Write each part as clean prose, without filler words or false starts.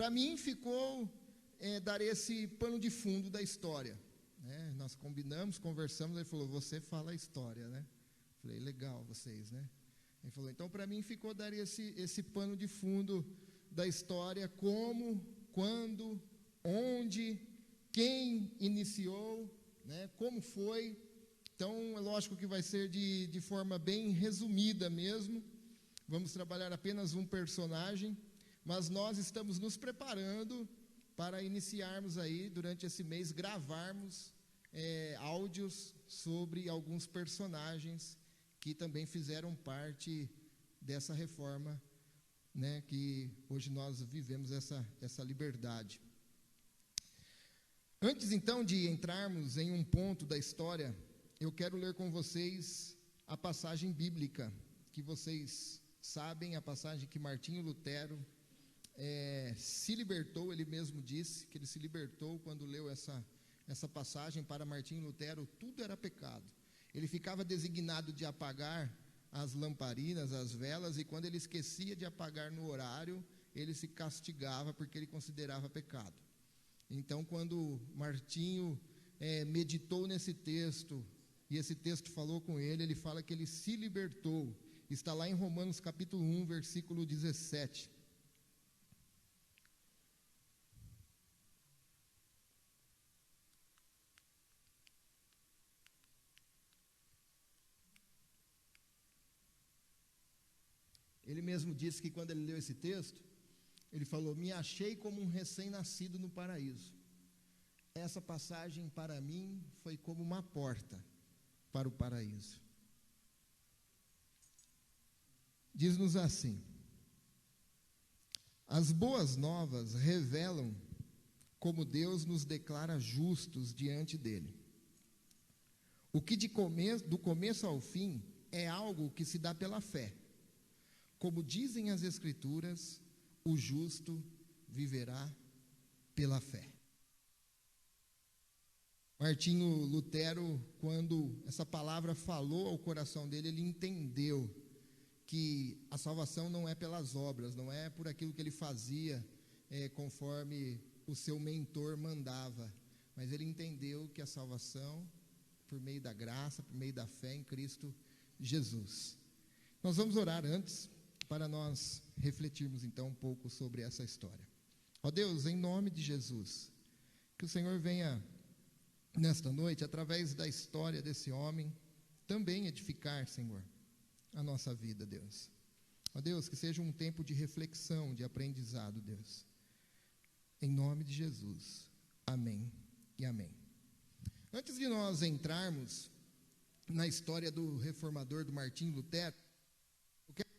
para mim ficou dar esse pano de fundo da história, né? Nós combinamos, conversamos, ele falou, você fala a história, né? Falei, legal, vocês, né? Ele falou, então para mim ficou dar esse pano de fundo da história, como, quando, onde, quem iniciou, né? Como foi. Então, é lógico que vai ser de forma bem resumida mesmo. Vamos trabalhar apenas um personagem, mas nós estamos nos preparando para iniciarmos aí, durante esse mês, gravarmos áudios sobre alguns personagens que também fizeram parte dessa reforma, né, que hoje nós vivemos essa liberdade. Antes, então, de entrarmos em um ponto da história, eu quero ler com vocês a passagem bíblica, que vocês sabem, a passagem que Martinho Lutero se libertou. Ele mesmo disse que ele se libertou quando leu essa passagem. Para Martinho Lutero, tudo era pecado. Ele ficava designado de apagar as lamparinas, as velas, e quando ele esquecia de apagar no horário, ele se castigava porque ele considerava pecado. Então, quando Martinho meditou nesse texto, e esse texto falou com ele, ele fala que ele se libertou. Está lá em Romanos capítulo 1, versículo 17. Ele mesmo disse que quando ele leu esse texto, ele falou, me achei como um recém-nascido no paraíso. Essa passagem para mim foi como uma porta para o paraíso. Diz-nos assim: as boas novas revelam como Deus nos declara justos diante dele. O que do começo ao fim é algo que se dá pela fé. Como dizem as Escrituras, o justo viverá pela fé. Martinho Lutero, quando essa palavra falou ao coração dele, ele entendeu que a salvação não é pelas obras, não é por aquilo que ele fazia conforme o seu mentor mandava, mas ele entendeu que a salvação, por meio da graça, por meio da fé em Cristo Jesus. Nós vamos orar antes, para nós refletirmos então um pouco sobre essa história. Ó Deus, em nome de Jesus, que o Senhor venha nesta noite, através da história desse homem, também edificar, Senhor, a nossa vida, Deus. Ó Deus, que seja um tempo de reflexão, de aprendizado, Deus. Em nome de Jesus. Amém e amém. Antes de nós entrarmos na história do reformador, do Martinho Lutero, eu quero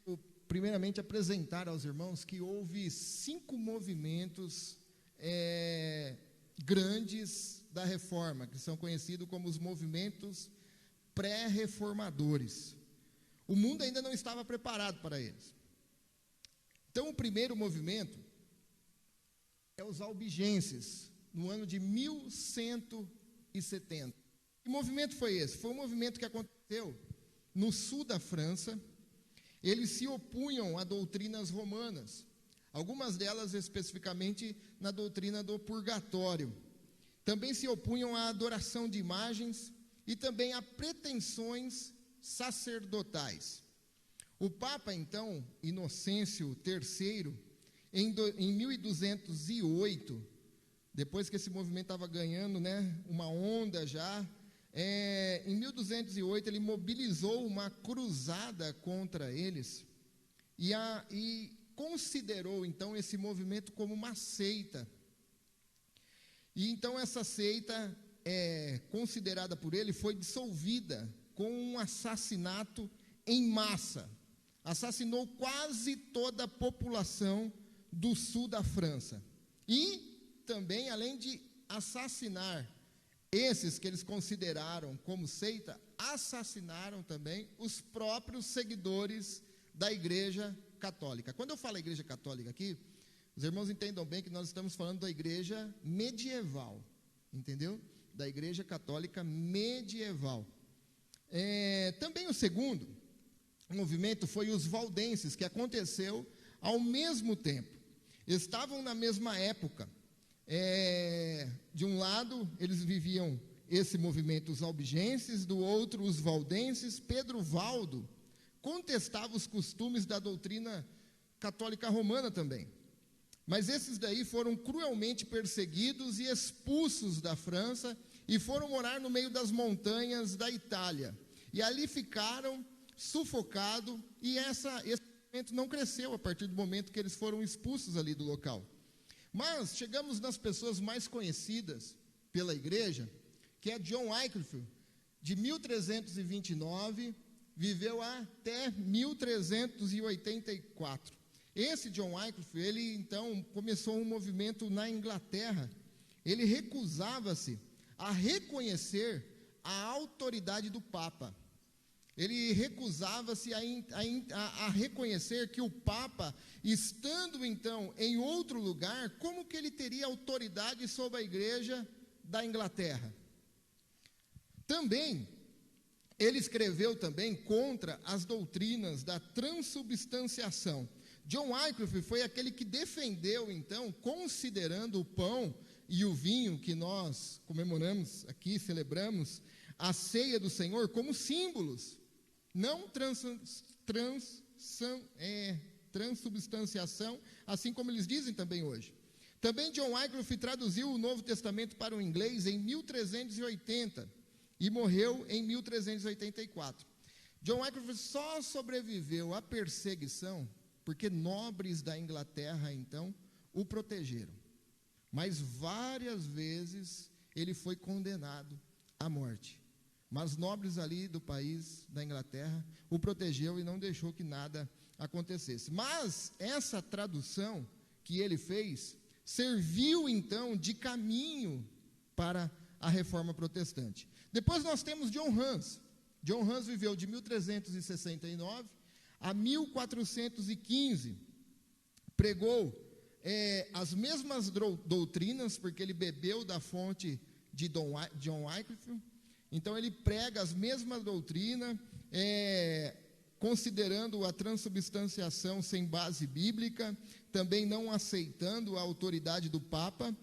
primeiramente apresentar aos irmãos que houve 5 movimentos grandes da reforma, que são conhecidos como os movimentos pré-reformadores. O mundo ainda não estava preparado para eles. Então, o primeiro movimento é os albigenses, no ano de 1170. Que movimento foi esse? Foi um movimento que aconteceu no sul da França. Eles se opunham a doutrinas romanas, algumas delas especificamente na doutrina do purgatório. Também se opunham à adoração de imagens e também a pretensões sacerdotais. O Papa, então, Inocêncio III, em 1208, depois que esse movimento estava ganhando, uma onda já, em 1208 ele mobilizou uma cruzada contra eles e considerou então esse movimento como uma seita. E então essa seita, considerada por ele, foi dissolvida com um assassinato em massa. Assassinou quase toda a população do sul da França. E também, além de assassinar esses que eles consideraram como seita, assassinaram também os próprios seguidores da Igreja Católica. Quando eu falo Igreja Católica aqui, os irmãos entendam bem que nós estamos falando da Igreja medieval, entendeu? Da Igreja Católica medieval. Também o segundo movimento foi os valdenses, que aconteceu ao mesmo tempo. estavam na mesma época. De um lado, eles viviam esse movimento, os albigenses, do outro, os valdenses. Pedro Valdo contestava os costumes da doutrina católica romana também. Mas esses daí foram cruelmente perseguidos e expulsos da França e foram morar no meio das montanhas da Itália. E ali ficaram sufocados, e esse movimento não cresceu a partir do momento que eles foram expulsos ali do local. Mas chegamos nas pessoas mais conhecidas pela igreja, que é John Wycliffe, de 1329, viveu até 1384. Esse John Wycliffe, ele então começou um movimento na Inglaterra. Ele recusava-se a reconhecer a autoridade do Papa. Ele recusava-se a reconhecer que o Papa, estando então em outro lugar, como que ele teria autoridade sobre a igreja da Inglaterra? Também, ele escreveu também contra as doutrinas da transubstanciação. John Wycliffe foi aquele que defendeu, então, considerando o pão e o vinho que nós comemoramos aqui, celebramos, a ceia do Senhor como símbolos, não transubstanciação, assim como eles dizem também hoje. Também John Wycliffe traduziu o Novo Testamento para o inglês em 1380 e morreu em 1384. John Wycliffe só sobreviveu à perseguição porque nobres da Inglaterra, então, o protegeram. Mas várias vezes ele foi condenado à morte. Mas nobres ali do país, da Inglaterra, o protegeu e não deixou que nada acontecesse. Mas essa tradução que ele fez serviu, então, de caminho para a reforma protestante. Depois nós temos John Hus. John Hus viveu de 1369 a 1415. Pregou as mesmas doutrinas, porque ele bebeu da fonte de John Wycliffe. Então ele prega as mesmas doutrinas, considerando a transubstanciação sem base bíblica, também não aceitando a autoridade do Papa.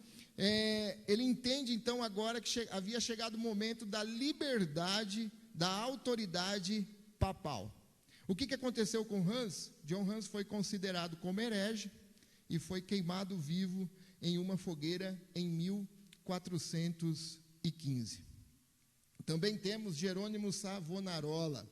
Ele entende então agora que havia chegado o momento da liberdade da autoridade papal. O que aconteceu com Hus? John Hus foi considerado como herege e foi queimado vivo em uma fogueira em 1415. Também temos Jerônimo Savonarola,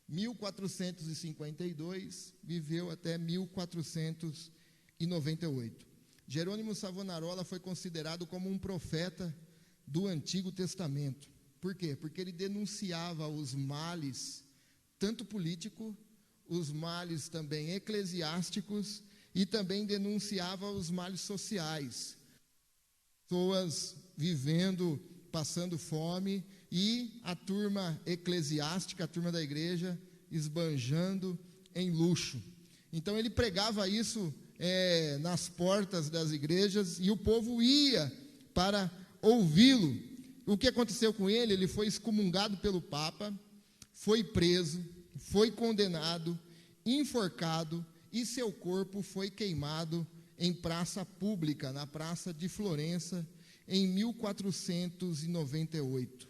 1452, viveu até 1498. Jerônimo Savonarola foi considerado como um profeta do Antigo Testamento. Por quê? Porque ele denunciava os males, tanto político, os males também eclesiásticos, e também denunciava os males sociais. Pessoas vivendo, passando fome, e a turma eclesiástica, a turma da igreja, esbanjando em luxo. Então ele pregava isso nas portas das igrejas, e o povo ia para ouvi-lo. O que aconteceu com ele? Ele foi excomungado pelo Papa, foi preso, foi condenado, enforcado, e seu corpo foi queimado em praça pública, na praça de Florença, em 1498,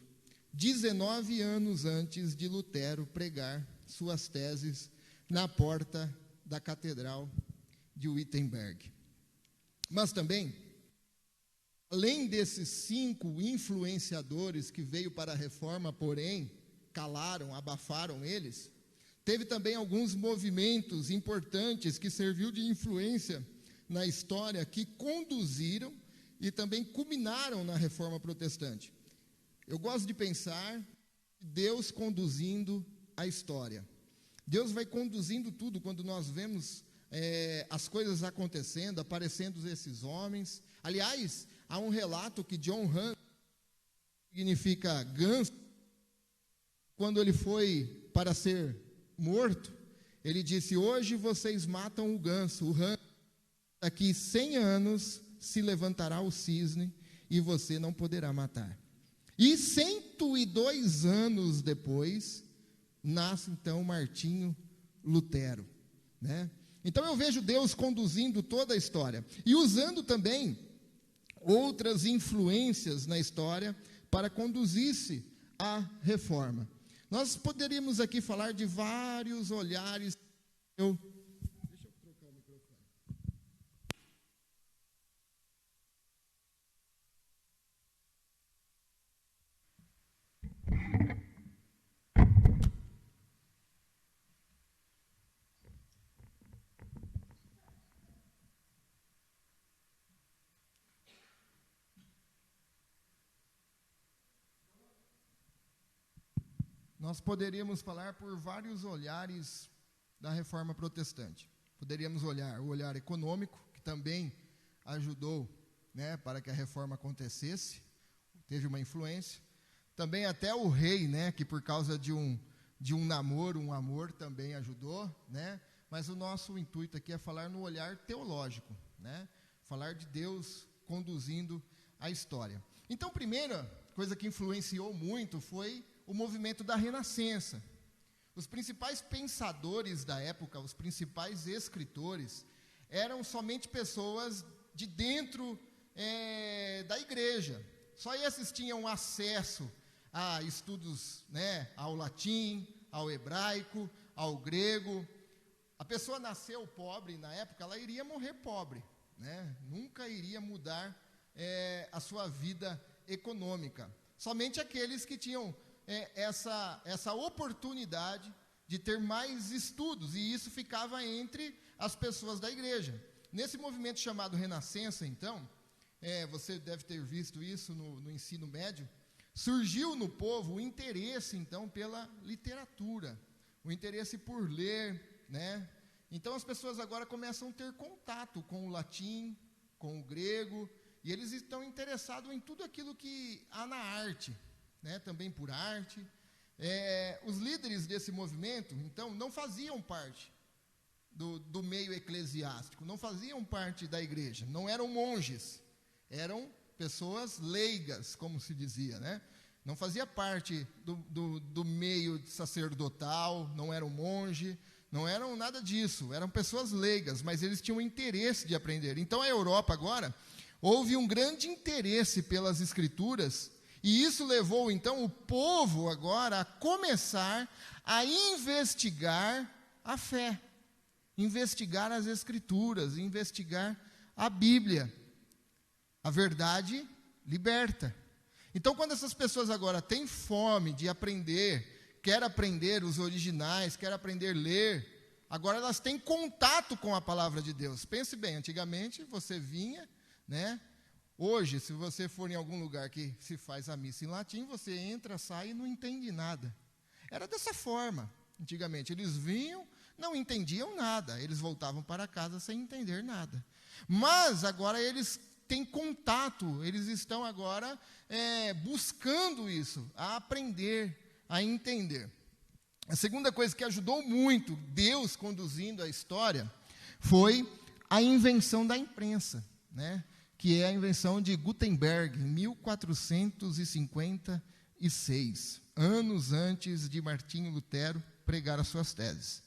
19 anos antes de Lutero pregar suas teses na porta da Catedral de Wittenberg. Mas também, além desses 5 influenciadores que veio para a reforma, porém, calaram, abafaram eles, teve também alguns movimentos importantes que serviu de influência na história, que conduziram e também culminaram na reforma protestante. Eu gosto de pensar Deus conduzindo a história. Deus vai conduzindo tudo quando nós vemos as coisas acontecendo, aparecendo esses homens. Aliás, há um relato que John Hunt, significa ganso, quando ele foi para ser morto, ele disse: hoje vocês matam o ganso, o rã, daqui 100 anos se levantará o cisne e você não poderá matar. E 102 anos depois, nasce então Martinho Lutero, né? Então eu vejo Deus conduzindo toda a história e usando também outras influências na história para conduzir-se à reforma. Nós poderíamos aqui falar de vários olhares. Deixa eu trocar o microfone. Nós poderíamos falar por vários olhares da reforma protestante. Poderíamos olhar o olhar econômico, que também ajudou, né, para que a reforma acontecesse, teve uma influência. Também até o rei, né, que por causa de um namoro, um amor, também ajudou, né? Mas o nosso intuito aqui é falar no olhar teológico, né? Falar de Deus conduzindo a história. Então, a primeira coisa que influenciou muito foi o movimento da Renascença. Os principais pensadores da época, os principais escritores, eram somente pessoas de dentro da igreja. Só esses tinham acesso a estudos, né, ao latim, ao hebraico, ao grego. A pessoa nasceu pobre na época, ela iria morrer pobre, né? Nunca iria mudar a sua vida econômica. Somente aqueles que tinham essa oportunidade de ter mais estudos, e isso ficava entre as pessoas da igreja. Nesse movimento chamado Renascença, então, você deve ter visto isso no ensino médio, surgiu no povo o interesse, então, pela literatura, o interesse por ler, né? Então, as pessoas agora começam a ter contato com o latim, com o grego, e eles estão interessados em tudo aquilo que há na arte, né, também por arte. Os líderes desse movimento, então, não faziam parte do meio eclesiástico, não faziam parte da igreja, não eram monges, eram pessoas leigas, como se dizia, né? Não fazia parte do meio sacerdotal, não eram monge, não eram nada disso, eram pessoas leigas, mas eles tinham interesse de aprender. Então, a Europa agora, houve um grande interesse pelas escrituras. E isso levou, então, o povo agora a começar a investigar a fé, investigar as Escrituras, investigar a Bíblia. A verdade liberta. Então, quando essas pessoas agora têm fome de aprender, quer aprender os originais, quer aprender a ler, agora elas têm contato com a palavra de Deus. Pense bem, antigamente você vinha, né? Hoje, se você for em algum lugar que se faz a missa em latim, você entra, sai e não entende nada. Era dessa forma, antigamente. Eles vinham, não entendiam nada, eles voltavam para casa sem entender nada. Mas agora eles têm contato, eles estão agora buscando isso, a aprender, a entender. A segunda coisa que ajudou muito Deus conduzindo a história foi a invenção da imprensa, né? Que é a invenção de Gutenberg, em 1456, anos antes de Martinho Lutero pregar as suas teses.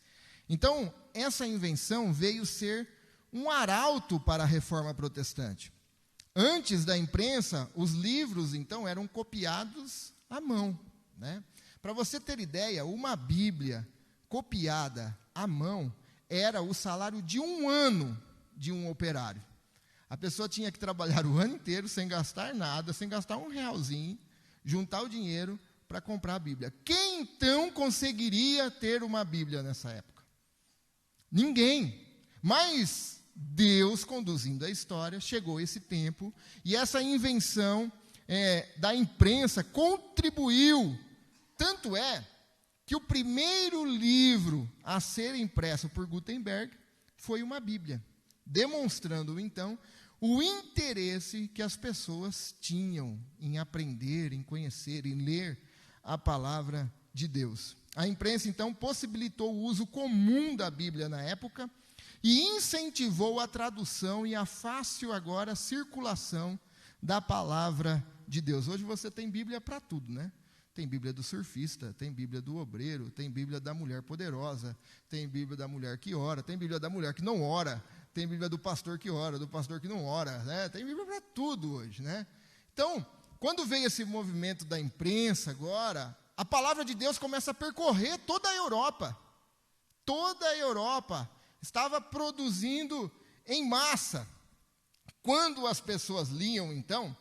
Então, essa invenção veio ser um arauto para a reforma protestante. Antes da imprensa, os livros, então, eram copiados à mão, né? Para você ter ideia, uma Bíblia copiada à mão era o salário de um ano de um operário. A pessoa tinha que trabalhar o ano inteiro sem gastar nada, sem gastar um realzinho, juntar o dinheiro para comprar a Bíblia. Quem então conseguiria ter uma Bíblia nessa época? Ninguém. Mas Deus, conduzindo a história, chegou esse tempo, e essa invenção da imprensa contribuiu. Tanto é que o primeiro livro a ser impresso por Gutenberg foi uma Bíblia, demonstrando, então, o interesse que as pessoas tinham em aprender, em conhecer, em ler a palavra de Deus. A imprensa, então, possibilitou o uso comum da Bíblia na época e incentivou a tradução e a fácil agora circulação da palavra de Deus. Hoje você tem Bíblia para tudo, né? Tem Bíblia do surfista, tem Bíblia do obreiro, tem Bíblia da mulher poderosa, tem Bíblia da mulher que ora, tem Bíblia da mulher que não ora, tem Bíblia do pastor que ora, do pastor que não ora, né? Tem Bíblia para tudo hoje, né? Então, quando veio esse movimento da imprensa agora, a palavra de Deus começa a percorrer toda a Europa. Toda a Europa estava produzindo em massa. Quando as pessoas liam, então,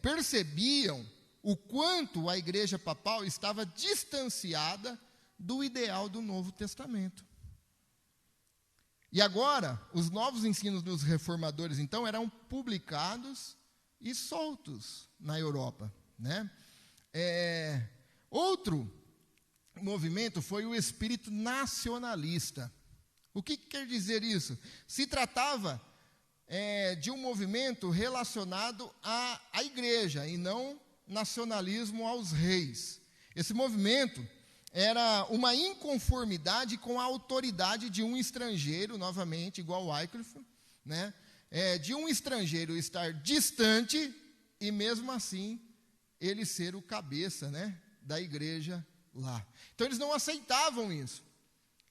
percebiam o quanto a igreja papal estava distanciada do ideal do Novo Testamento. E agora, os novos ensinos dos reformadores, então, eram publicados e soltos na Europa, né? Outro movimento foi o espírito nacionalista. O que quer dizer isso? Se tratava de um movimento relacionado à igreja e não nacionalismo aos reis. Esse movimento era uma inconformidade com a autoridade de um estrangeiro, novamente, igual Wycliffe, né? De um estrangeiro estar distante e, mesmo assim, ele ser o cabeça, né, da igreja lá. Então, eles não aceitavam isso.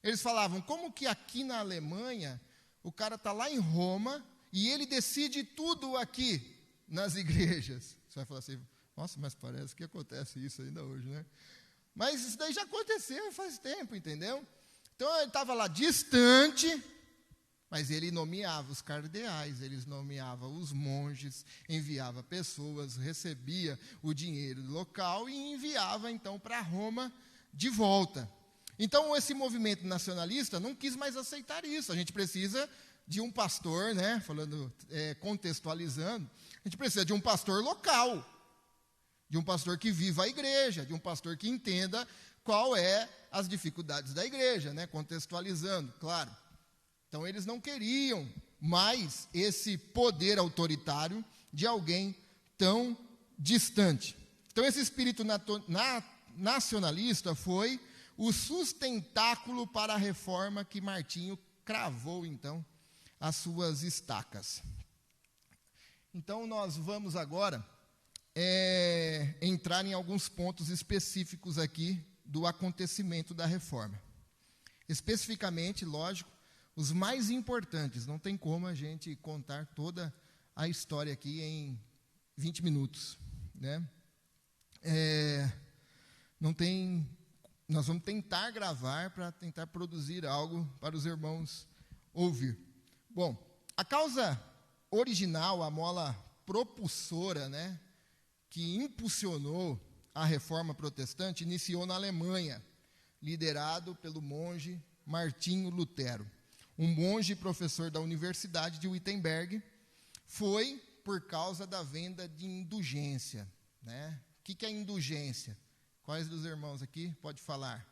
Eles falavam, como que aqui na Alemanha, o cara está lá em Roma e ele decide tudo aqui nas igrejas? Você vai falar assim, nossa, mas parece que acontece isso ainda hoje, né? Mas isso daí já aconteceu faz tempo, entendeu? Então, ele estava lá distante, mas ele nomeava os cardeais, ele nomeava os monges, enviava pessoas, recebia o dinheiro local e enviava, então, para Roma de volta. Então, esse movimento nacionalista não quis mais aceitar isso. A gente precisa de um pastor, né, contextualizando, a gente precisa de um pastor local, de um pastor que viva a igreja, de um pastor que entenda qual as dificuldades da igreja, né, contextualizando, claro. Então, eles não queriam mais esse poder autoritário de alguém tão distante. Então, esse espírito nacionalista foi o sustentáculo para a reforma que Martinho cravou, então, as suas estacas. Então, nós vamos agora entrar em alguns pontos específicos aqui do acontecimento da reforma. Especificamente, lógico, os mais importantes. Não tem como a gente contar toda a história aqui em 20 minutos, né? Nós vamos tentar gravar para tentar produzir algo para os irmãos ouvir. Bom, a causa original, a mola propulsora, né, que impulsionou a reforma protestante, iniciou na Alemanha, liderado pelo monge Martinho Lutero. Um monge professor da Universidade de Wittenberg, foi por causa da venda de indulgência, né? O que é indulgência? Quais dos irmãos aqui pode falar?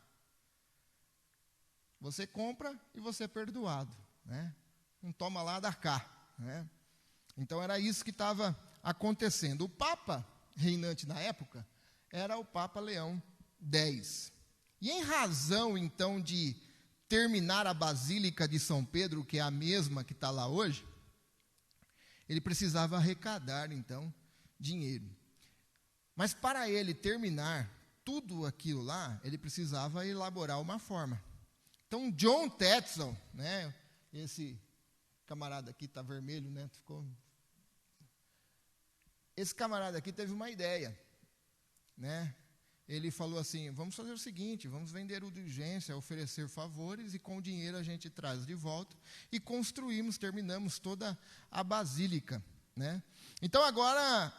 Você compra e você é perdoado, né? Um toma lá, dá cá, né? Então, era isso que estava acontecendo. O Papa reinante na época era o Papa Leão X. E em razão, então, de terminar a Basílica de São Pedro, que é a mesma que está lá hoje, ele precisava arrecadar, então, dinheiro. Mas para ele terminar tudo aquilo lá, ele precisava elaborar uma forma. Então, John Tetzel, né, esse camarada aqui está vermelho, né, esse camarada aqui teve uma ideia, né? Ele falou assim, vamos fazer o seguinte, vamos vender indulgência, oferecer favores, e com o dinheiro a gente traz de volta, e terminamos toda a basílica, né? Então, agora,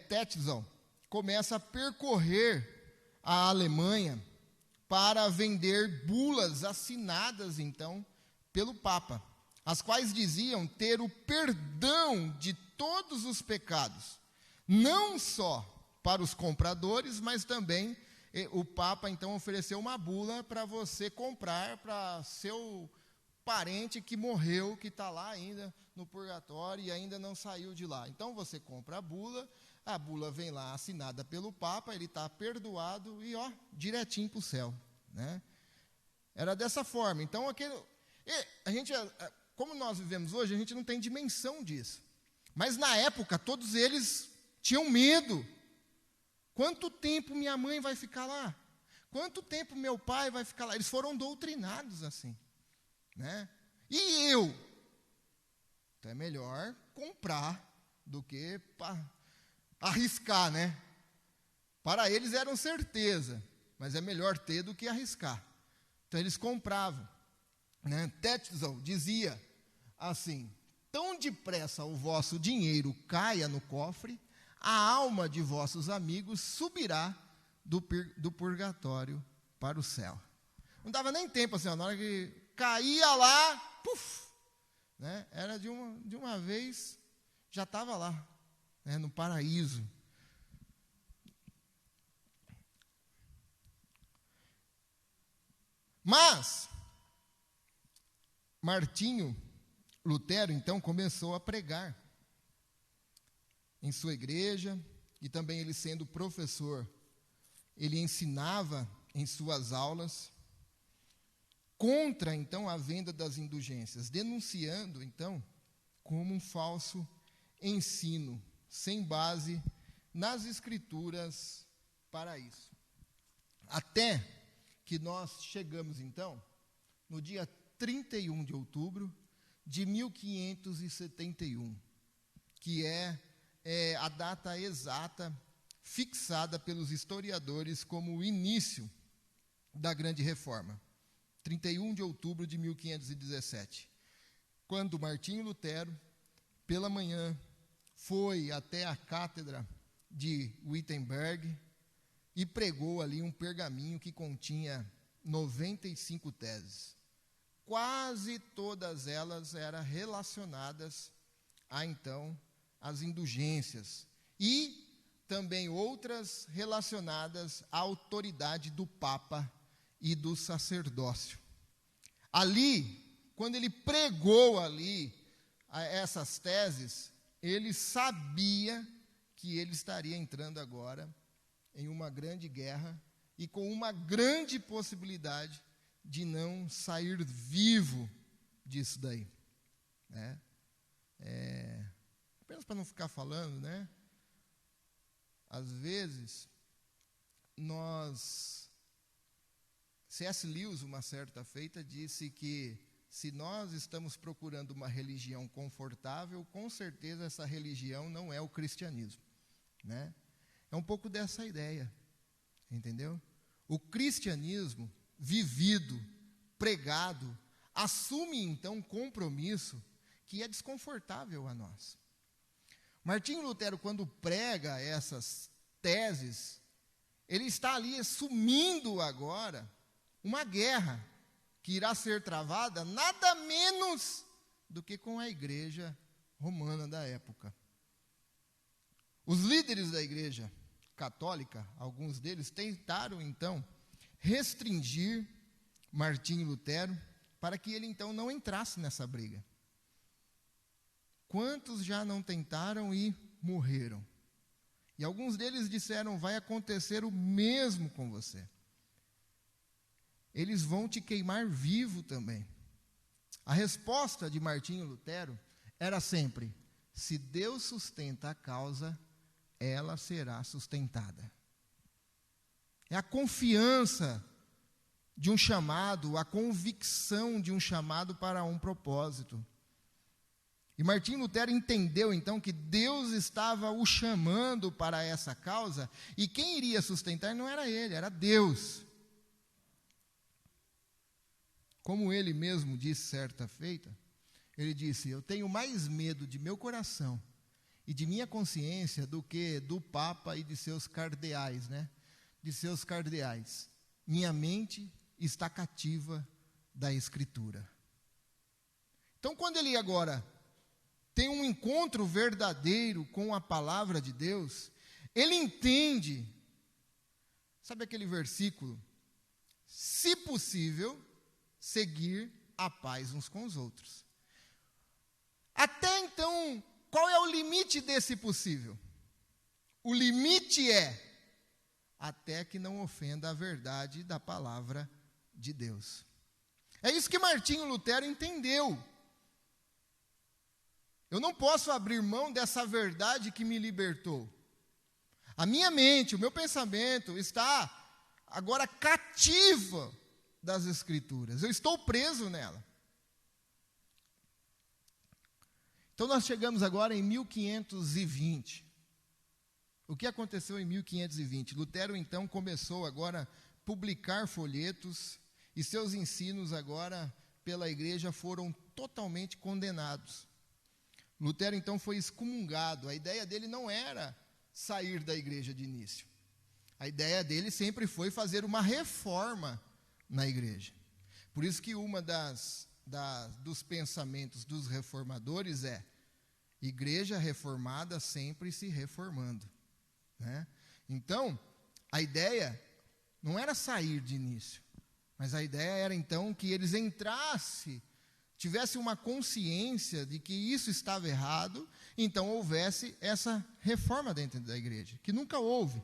Tetzel começa a percorrer a Alemanha para vender bulas assinadas, então, pelo Papa, as quais diziam ter o perdão de todos os pecados, não só para os compradores, mas também o Papa, então, ofereceu uma bula para você comprar para seu parente que morreu, que está lá ainda no purgatório e ainda não saiu de lá. Então, você compra a bula vem lá assinada pelo Papa, ele está perdoado e, direitinho para o céu, né? Era dessa forma. Então, a gente, como nós vivemos hoje, a gente não tem dimensão disso. Mas, na época, todos eles tinham medo Quanto tempo minha mãe vai ficar lá? Quanto tempo meu pai vai ficar lá? Eles foram doutrinados assim, né? E eu? Então é melhor comprar do que arriscar, né? Para eles eram certeza, mas é melhor ter do que arriscar. Então eles compravam, né? Tetzel dizia assim: tão depressa o vosso dinheiro caia no cofre, a alma de vossos amigos subirá do purgatório para o céu. Não dava nem tempo assim, ó, na hora que caía lá, puf, né? Era de uma vez, já estava lá, né, no paraíso. Mas Martinho Lutero, então, começou a pregar em sua igreja, e também ele sendo professor, ele ensinava em suas aulas contra, então, a venda das indulgências, denunciando, então, como um falso ensino, sem base nas Escrituras para isso. Até que nós chegamos, então, no dia 31 de outubro de 1571, que é a data exata fixada pelos historiadores como o início da Grande Reforma. 31 de outubro de 1517, quando Martinho Lutero, pela manhã, foi até a cátedra de Wittenberg e pregou ali um pergaminho que continha 95 teses. Quase todas elas eram relacionadas então, às indulgências, e também outras relacionadas à autoridade do Papa e do sacerdócio. Ali, quando ele pregou ali essas teses, ele sabia que ele estaria entrando agora em uma grande guerra e com uma grande possibilidade de não sair vivo disso daí, né? Apenas para não ficar falando, né? Às vezes, C.S. Lewis, uma certa feita, disse que se nós estamos procurando uma religião confortável, com certeza essa religião não é o cristianismo, né? É um pouco dessa ideia, entendeu? O cristianismo vivido, pregado, assume então um compromisso que é desconfortável a nós. Martinho Lutero, quando prega essas teses, ele está ali assumindo agora uma guerra que irá ser travada nada menos do que com a igreja romana da época. Os líderes da igreja católica, alguns deles, tentaram então restringir Martinho Lutero para que ele então não entrasse nessa briga. Quantos já não tentaram e morreram? E alguns deles disseram: vai acontecer o mesmo com você. Eles vão te queimar vivo também. A resposta de Martinho Lutero era sempre: se Deus sustenta a causa, ela será sustentada. É a confiança de um chamado, a convicção de um chamado para um propósito. E Martinho Lutero entendeu então que Deus estava o chamando para essa causa, e quem iria sustentar não era ele, era Deus. Como ele mesmo disse certa feita, ele disse: eu tenho mais medo de meu coração e de minha consciência do que do Papa e de seus cardeais, né? De seus cardeais. Minha mente está cativa da Escritura. Então, quando ele agora tem um encontro verdadeiro com a palavra de Deus, ele entende, sabe aquele versículo? Se possível, seguir a paz uns com os outros. Até então, qual é o limite desse possível? O limite é até que não ofenda a verdade da palavra de Deus. É isso que Martinho Lutero entendeu. Eu não posso abrir mão dessa verdade que me libertou. A minha mente, o meu pensamento está agora cativa das Escrituras. Eu estou preso nela. Então nós chegamos agora em 1520. O que aconteceu em 1520? Lutero então começou agora a publicar folhetos e seus ensinos agora pela igreja foram totalmente condenados. Lutero então foi excomungado. A ideia dele não era sair da igreja de início. A ideia dele sempre foi fazer uma reforma na igreja. Por isso que uma dos pensamentos dos reformadores é: igreja reformada sempre se reformando, né? Então, a ideia não era sair de início, mas a ideia era então que eles tivessem uma consciência de que isso estava errado, então houvesse essa reforma dentro da igreja, que nunca houve.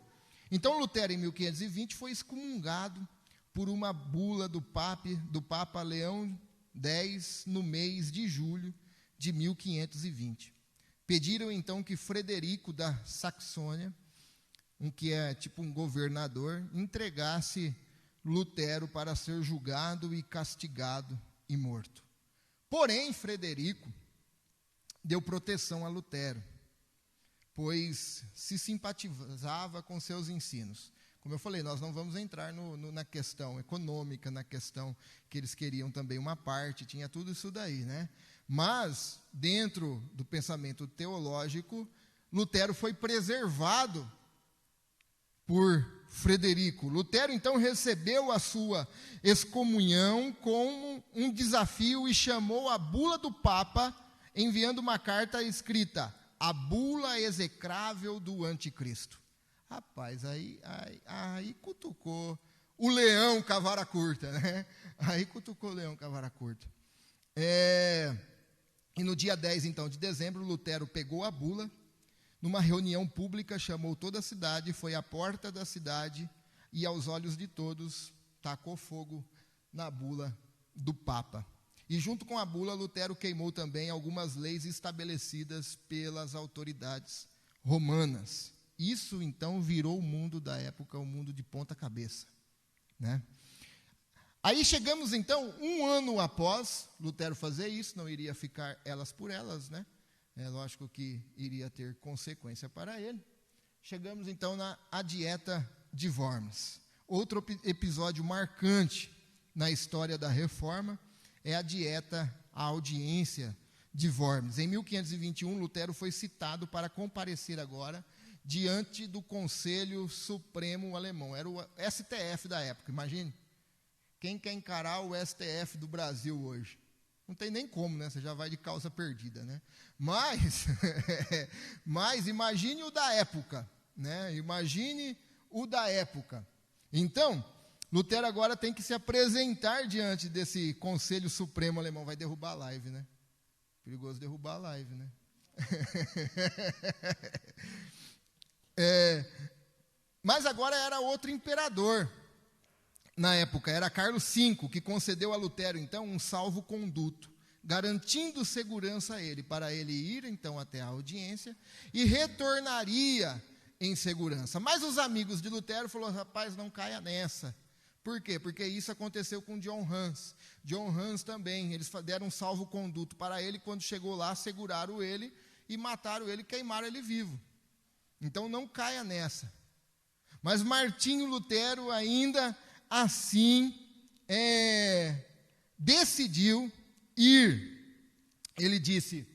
Então Lutero, em 1520, foi excomungado por uma bula do Papa Leão X, no mês de julho de 1520. Pediram então que Frederico da Saxônia, que é tipo um governador, entregasse Lutero para ser julgado e castigado e morto. Porém, Frederico deu proteção a Lutero, pois se simpatizava com seus ensinos. Como eu falei, nós não vamos entrar na questão econômica, na questão que eles queriam também uma parte, tinha tudo isso daí, né? Mas, dentro do pensamento teológico, Lutero foi preservado por Frederico. Lutero, então, recebeu a sua excomunhão como um desafio e chamou a bula do Papa, enviando uma carta escrita: a bula execrável do anticristo. Rapaz, aí cutucou o leão com a vara curta, né? Aí cutucou o leão com a vara curta. E no dia 10, então, de dezembro, Lutero pegou a bula, numa reunião pública, chamou toda a cidade, foi à porta da cidade e, aos olhos de todos, tacou fogo na bula do Papa. E junto com a bula, Lutero queimou também algumas leis estabelecidas pelas autoridades romanas. Isso, então, virou o mundo da época, o mundo de ponta cabeça, né? Aí chegamos, então, um ano após Lutero fazer isso, não iria ficar elas por elas, né? É lógico que iria ter consequência para ele. Chegamos, então, na Dieta de Worms. Outro episódio marcante na história da Reforma é a audiência de Worms. Em 1521, Lutero foi citado para comparecer agora diante do Conselho Supremo Alemão. Era o STF da época, imagine. Quem quer encarar o STF do Brasil hoje? Não tem nem como, né? Você já vai de calça perdida, né? Mas imagine o da época, né? Imagine o da época. Então, Lutero agora tem que se apresentar diante desse Conselho Supremo Alemão. Vai derrubar a live, né? Perigoso derrubar a live, né? Mas agora era outro imperador. Na época, era Carlos V, que concedeu a Lutero, então, um salvo-conduto, garantindo segurança a ele, para ele ir, então, até a audiência, e retornaria em segurança. Mas os amigos de Lutero falaram: rapaz, não caia nessa. Por quê? Porque isso aconteceu com John Hus. John Hus também, eles deram um salvo-conduto para ele, quando chegou lá, seguraram ele e mataram ele, queimaram ele vivo. Então, não caia nessa. Mas Martinho Lutero ainda assim decidiu ir. Ele disse: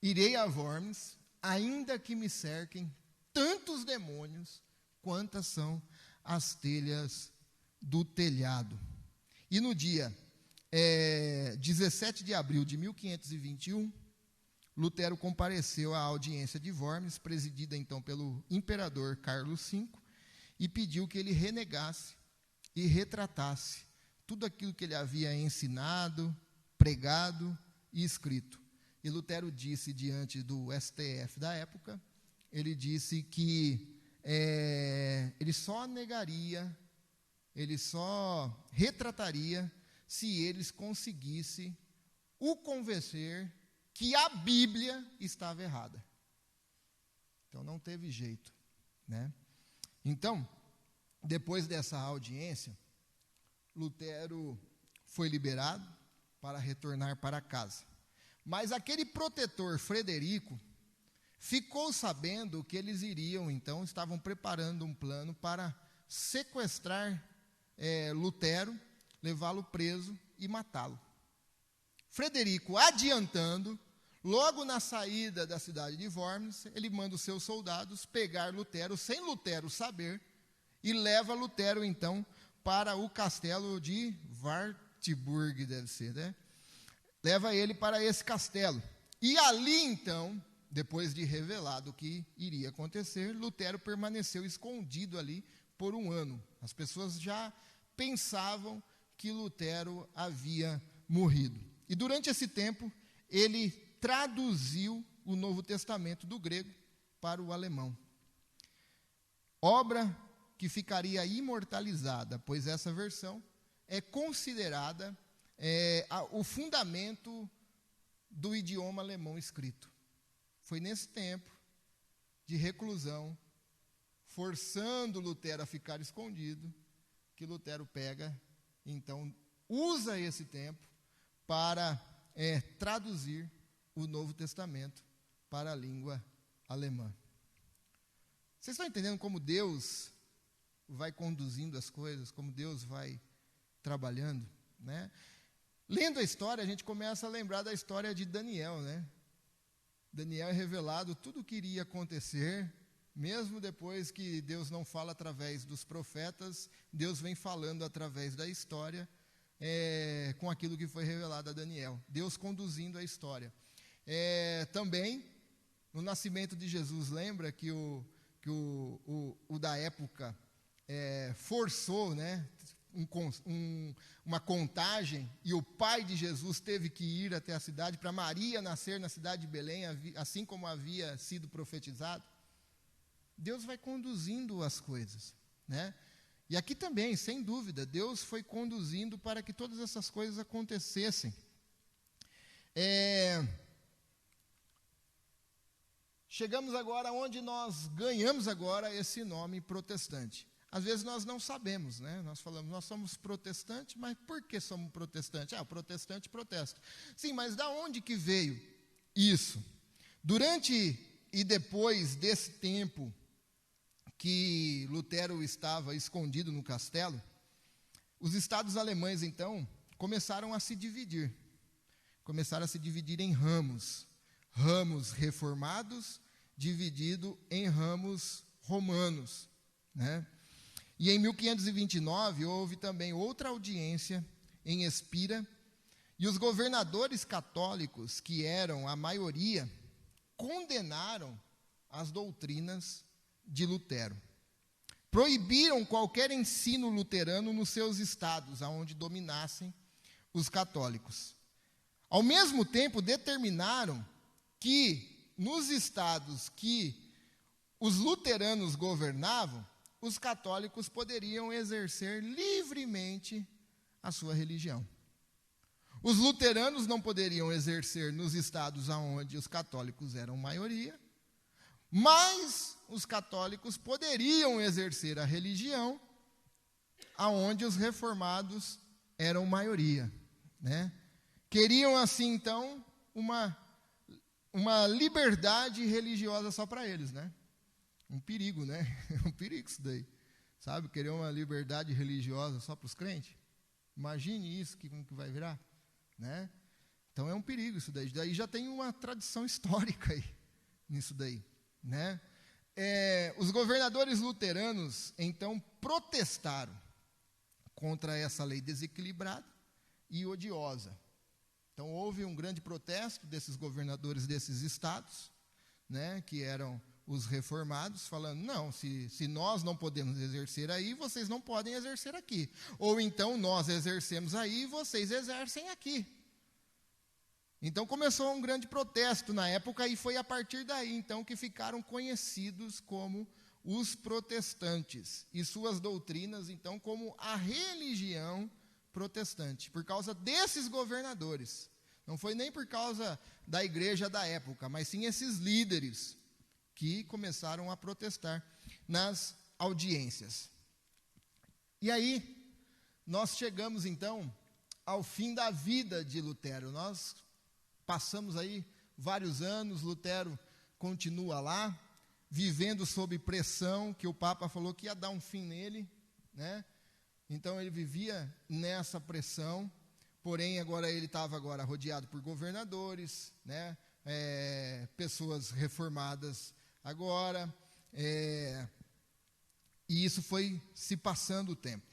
irei a Worms, ainda que me cerquem tantos demônios quantas são as telhas do telhado. E no dia 17 de abril de 1521, Lutero compareceu à audiência de Worms, presidida então pelo imperador Carlos V, e pediu que ele renegasse e retratasse tudo aquilo que ele havia ensinado, pregado e escrito. E Lutero disse diante do STF da época, ele disse que ele só negaria, ele só retrataria se eles conseguissem o convencer que a Bíblia estava errada. Então não teve jeito. né? Então, depois dessa audiência, Lutero foi liberado para retornar para casa. Mas aquele protetor, Frederico, ficou sabendo que eles iriam, então, estavam preparando um plano para sequestrar Lutero, levá-lo preso e matá-lo. Frederico, adiantando, logo na saída da cidade de Worms, ele manda os seus soldados pegar Lutero, sem Lutero saber, e leva Lutero, então, para o castelo de Wartburg, deve ser, né? Leva ele para esse castelo. E ali, então, depois de revelado o que iria acontecer, Lutero permaneceu escondido ali por 1 ano. As pessoas já pensavam que Lutero havia morrido. E durante esse tempo, ele traduziu o Novo Testamento do grego para o alemão. Obra que ficaria imortalizada, pois essa versão é considerada o fundamento do idioma alemão escrito. Foi nesse tempo de reclusão, forçando Lutero a ficar escondido, que Lutero pega, então, usa esse tempo para traduzir o Novo Testamento para a língua alemã. Vocês estão entendendo como Deus vai conduzindo as coisas, como Deus vai trabalhando, né? Lendo a história, a gente começa a lembrar da história de Daniel, né? Daniel é revelado tudo o que iria acontecer, mesmo depois que Deus não fala através dos profetas, Deus vem falando através da história, com aquilo que foi revelado a Daniel. Deus conduzindo a história. Também, no nascimento de Jesus, lembra que o da época forçou, né, uma contagem, e o pai de Jesus teve que ir até a cidade para Maria nascer na cidade de Belém, assim como havia sido profetizado. Deus vai conduzindo as coisas, né? E aqui também, sem dúvida, Deus foi conduzindo para que todas essas coisas acontecessem. Chegamos agora onde nós ganhamos agora esse nome protestante. Às vezes nós não sabemos, né? Nós falamos, nós somos protestantes, mas por que somos protestantes? Protestante protesta. Sim, mas da onde que veio isso? Durante e depois desse tempo que Lutero estava escondido no castelo, os estados alemães, então, começaram a se dividir. Começaram a se dividir em ramos. Ramos reformados, dividido em ramos romanos, né? E em 1529 houve também outra audiência em Espira, e os governadores católicos, que eram a maioria, condenaram as doutrinas de Lutero. Proibiram qualquer ensino luterano nos seus estados, aonde dominassem os católicos. Ao mesmo tempo, determinaram que nos estados que os luteranos governavam, os católicos poderiam exercer livremente a sua religião. Os luteranos não poderiam exercer nos estados onde os católicos eram maioria, mas os católicos poderiam exercer a religião aonde os reformados eram maioria, né? Queriam, assim, então, uma liberdade religiosa só para eles, né? Um perigo, né? Um perigo isso daí. Sabe, querer uma liberdade religiosa só para os crentes? Imagine isso, como que vai virar, né? Então é um perigo isso daí. Daí já tem uma tradição histórica aí, nisso daí, né? Os governadores luteranos, então, protestaram contra essa lei desequilibrada e odiosa. Então houve um grande protesto desses governadores desses estados, né, que eram os reformados, falando, não, se nós não podemos exercer aí, vocês não podem exercer aqui. Ou então nós exercemos aí e vocês exercem aqui. Então começou um grande protesto na época, e foi a partir daí, então, que ficaram conhecidos como os protestantes, e suas doutrinas, então, como a religião protestante, por causa desses governadores. Não foi nem por causa da igreja da época, mas sim esses líderes que começaram a protestar. nas audiências. E aí, nós chegamos então ao fim da vida de Lutero. Nós passamos aí vários anos, Lutero continua lá, vivendo sob pressão, que o Papa falou que ia dar um fim nele, né? Então ele vivia nessa pressão, porém agora ele estava rodeado por governadores, né? Pessoas reformadas agora, e isso foi se passando o tempo.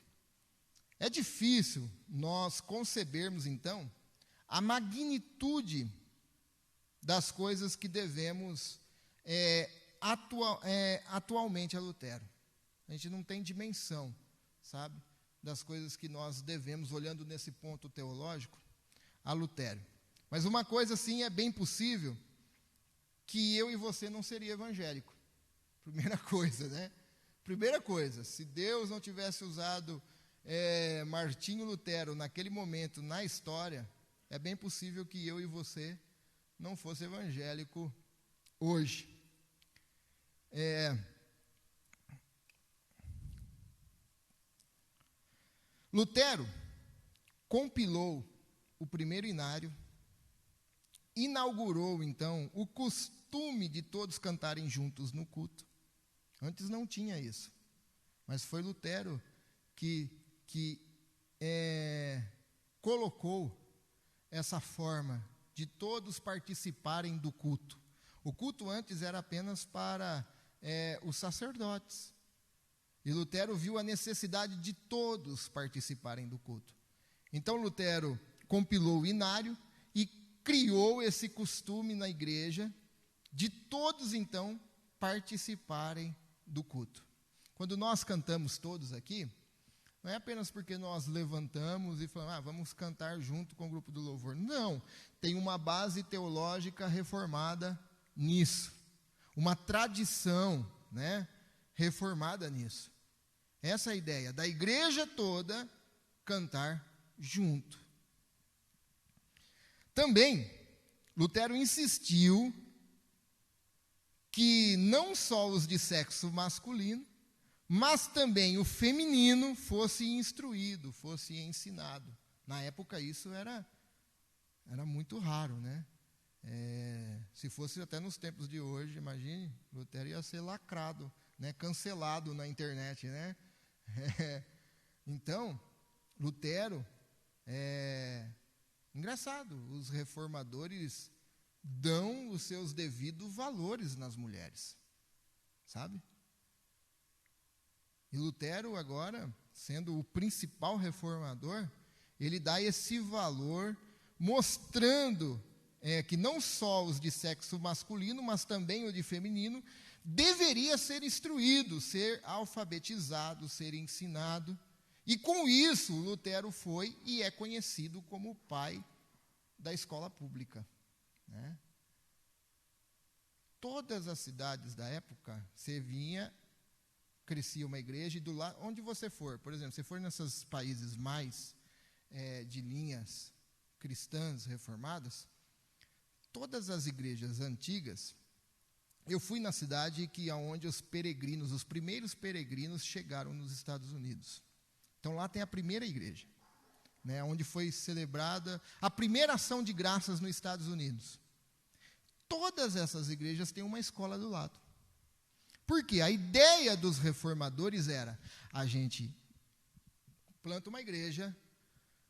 É difícil nós concebermos, então, a magnitude das coisas que devemos atualmente a Lutero. A gente não tem dimensão, sabe, das coisas que nós devemos, olhando nesse ponto teológico, a Lutero. Mas uma coisa, sim, é bem possível, que eu e você não seria evangélico. Primeira coisa, né? Primeira coisa, se Deus não tivesse usado Martinho Lutero naquele momento na história, é bem possível que eu e você não fosse evangélico hoje. Lutero compilou o primeiro inário, inaugurou então o costume de todos cantarem juntos no culto. Antes não tinha isso, mas foi Lutero que colocou essa forma de todos participarem do culto. O culto antes era apenas para os sacerdotes. E Lutero viu a necessidade de todos participarem do culto. Então Lutero compilou o inário e criou esse costume na igreja de todos então participarem do culto. Quando nós cantamos todos aqui, não é apenas porque nós levantamos e falamos, vamos cantar junto com o grupo do louvor. Não, tem uma base teológica reformada nisso. Uma tradição, né, reformada nisso. Essa é a ideia, da igreja toda cantar junto. Também, Lutero insistiu que não só os de sexo masculino, mas também o feminino fosse instruído, fosse ensinado. Na época isso era muito raro, né? Se fosse até nos tempos de hoje, imagine, Lutero ia ser lacrado, né? Cancelado na internet, né? Então, Lutero, engraçado, os reformadores dão os seus devidos valores nas mulheres, sabe? E Lutero agora, sendo o principal reformador, ele dá esse valor, mostrando que não só os de sexo masculino, mas também o de feminino, deveria ser instruído, ser alfabetizado, ser ensinado. E com isso, Lutero foi e é conhecido como o pai da escola pública, né? Todas as cidades da época, você vinha, crescia uma igreja, e do lado, onde você for, por exemplo, se for nesses países mais de linhas cristãs reformadas, todas as igrejas antigas, eu fui na cidade onde os primeiros peregrinos chegaram nos Estados Unidos. Então lá tem a primeira igreja, né, onde foi celebrada a primeira ação de graças nos Estados Unidos. Todas essas igrejas têm uma escola do lado. Porque a ideia dos reformadores era, a gente planta uma igreja,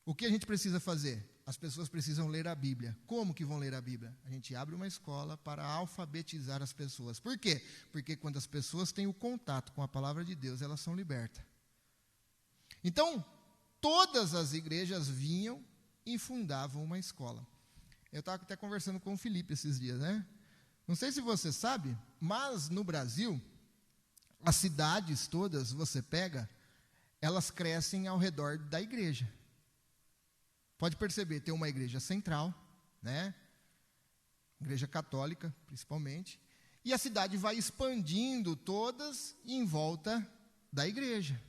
o que a gente precisa fazer? As pessoas precisam ler a Bíblia. Como que vão ler a Bíblia? A gente abre uma escola para alfabetizar as pessoas. Por quê? Porque quando as pessoas têm o contato com a palavra de Deus, elas são libertas. Então, todas as igrejas vinham e fundavam uma escola. Eu estava até conversando com o Felipe esses dias, né? Não sei se você sabe, mas no Brasil, as cidades todas, você pega, elas crescem ao redor da igreja. Pode perceber, tem uma igreja central, né? Igreja católica, principalmente, e a cidade vai expandindo todas em volta da igreja.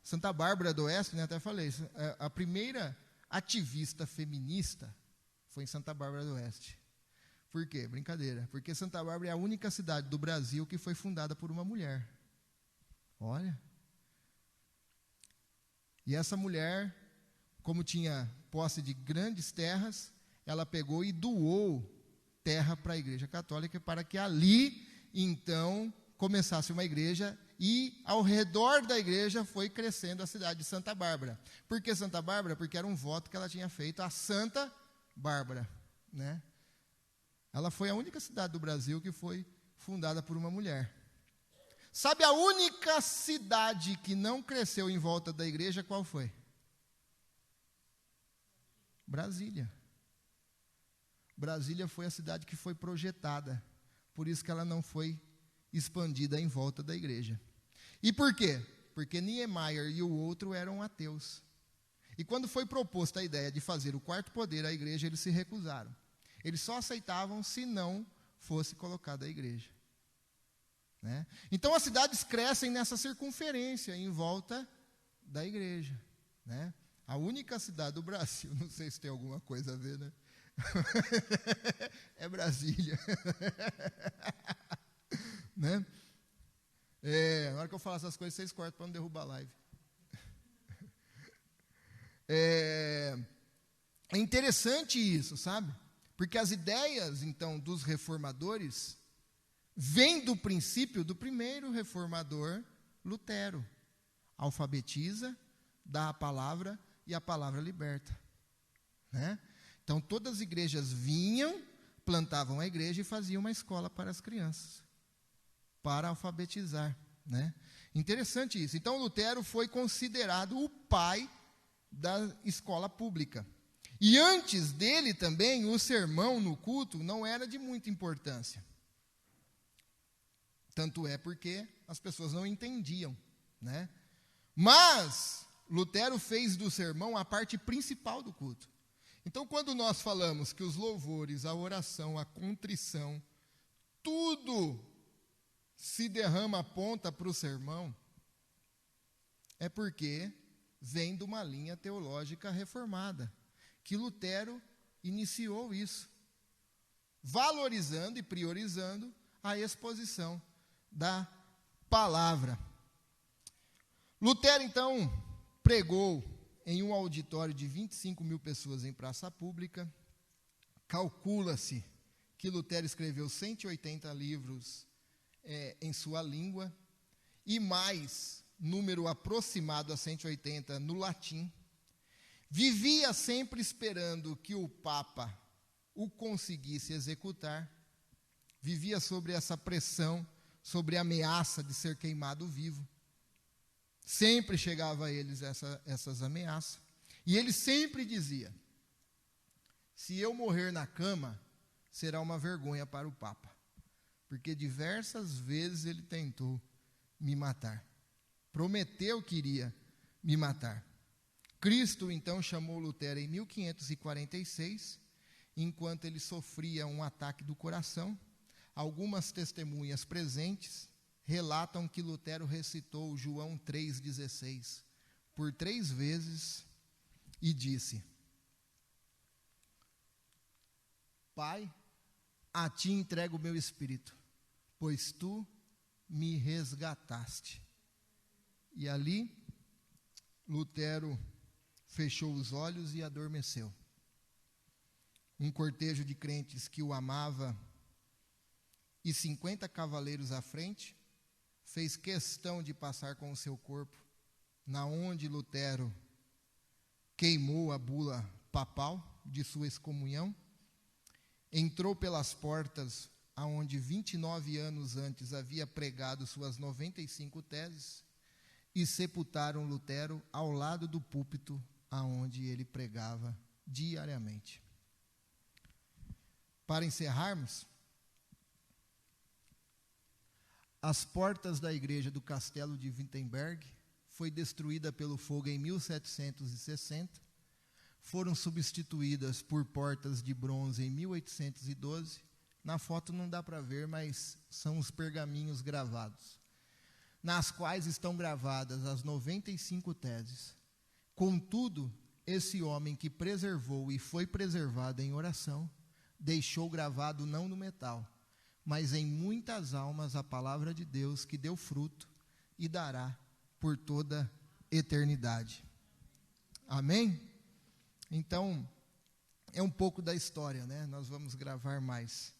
Santa Bárbara do Oeste, né, até falei, a primeira ativista feminista foi em Santa Bárbara do Oeste. Por quê? Brincadeira. Porque Santa Bárbara é a única cidade do Brasil que foi fundada por uma mulher. Olha. E essa mulher, como tinha posse de grandes terras, ela pegou e doou terra para a Igreja Católica para que ali, então, começasse uma igreja e ao redor da igreja foi crescendo a cidade de Santa Bárbara. Por que Santa Bárbara? Porque era um voto que ela tinha feito a Santa Bárbara, né? Ela foi a única cidade do Brasil que foi fundada por uma mulher. Sabe a única cidade que não cresceu em volta da igreja, qual foi? Brasília. Brasília foi a cidade que foi projetada, por isso que ela não foi expandida em volta da igreja. E por quê? Porque Niemeyer e o outro eram ateus. E quando foi proposta a ideia de fazer o quarto poder à igreja, eles se recusaram. Eles só aceitavam se não fosse colocada a igreja. Né? Então as cidades crescem nessa circunferência, em volta da igreja. Né? A única cidade do Brasil, não sei se tem alguma coisa a ver, né? É Brasília. Né? Na hora que eu falar essas coisas, vocês cortam para não derrubar a live. É interessante isso, sabe? Porque as ideias, então, dos reformadores vêm do princípio do primeiro reformador, Lutero. Alfabetiza, dá a palavra e a palavra liberta. Né? Então, todas as igrejas vinham, plantavam a igreja e faziam uma escola para as crianças, para alfabetizar. Né? Interessante isso. Então, Lutero foi considerado o pai da escola pública. E antes dele também, o sermão no culto não era de muita importância. Tanto é porque as pessoas não entendiam. Né? Mas, Lutero fez do sermão a parte principal do culto. Então, quando nós falamos que os louvores, a oração, a contrição, tudo se derrama a ponta para o sermão, é porque vem de uma linha teológica reformada, que Lutero iniciou isso, valorizando e priorizando a exposição da palavra. Lutero, então, pregou em um auditório de 25 mil pessoas em praça pública. Calcula-se que Lutero escreveu 180 livros em sua língua, e mais, número aproximado a 180 no latim. Vivia sempre esperando que o Papa o conseguisse executar. Vivia sobre essa pressão, sobre a ameaça de ser queimado vivo. Sempre chegava a eles essas ameaças. E ele sempre dizia: se eu morrer na cama, será uma vergonha para o Papa. Porque diversas vezes ele tentou me matar. Prometeu que iria me matar. Cristo, então, chamou Lutero em 1546, enquanto ele sofria um ataque do coração. Algumas testemunhas presentes relatam que Lutero recitou João 3,16 por 3 vezes e disse: Pai, a ti entrego o meu espírito, pois tu me resgataste. E ali, Lutero fechou os olhos e adormeceu. Um cortejo de crentes que o amava e 50 cavaleiros à frente fez questão de passar com o seu corpo na onde Lutero queimou a bula papal de sua excomunhão, entrou pelas portas aonde 29 anos antes havia pregado suas 95 teses e sepultaram Lutero ao lado do púlpito aonde ele pregava diariamente. Para encerrarmos, as portas da igreja do castelo de Wittenberg foi destruída pelo fogo em 1760, foram substituídas por portas de bronze em 1812. Na foto não dá para ver, mas são os pergaminhos gravados, nas quais estão gravadas as 95 teses. Contudo, esse homem que preservou e foi preservado em oração, deixou gravado não no metal, mas em muitas almas a palavra de Deus, que deu fruto e dará por toda eternidade. Amém? Então, é um pouco da história, né? Nós vamos gravar mais.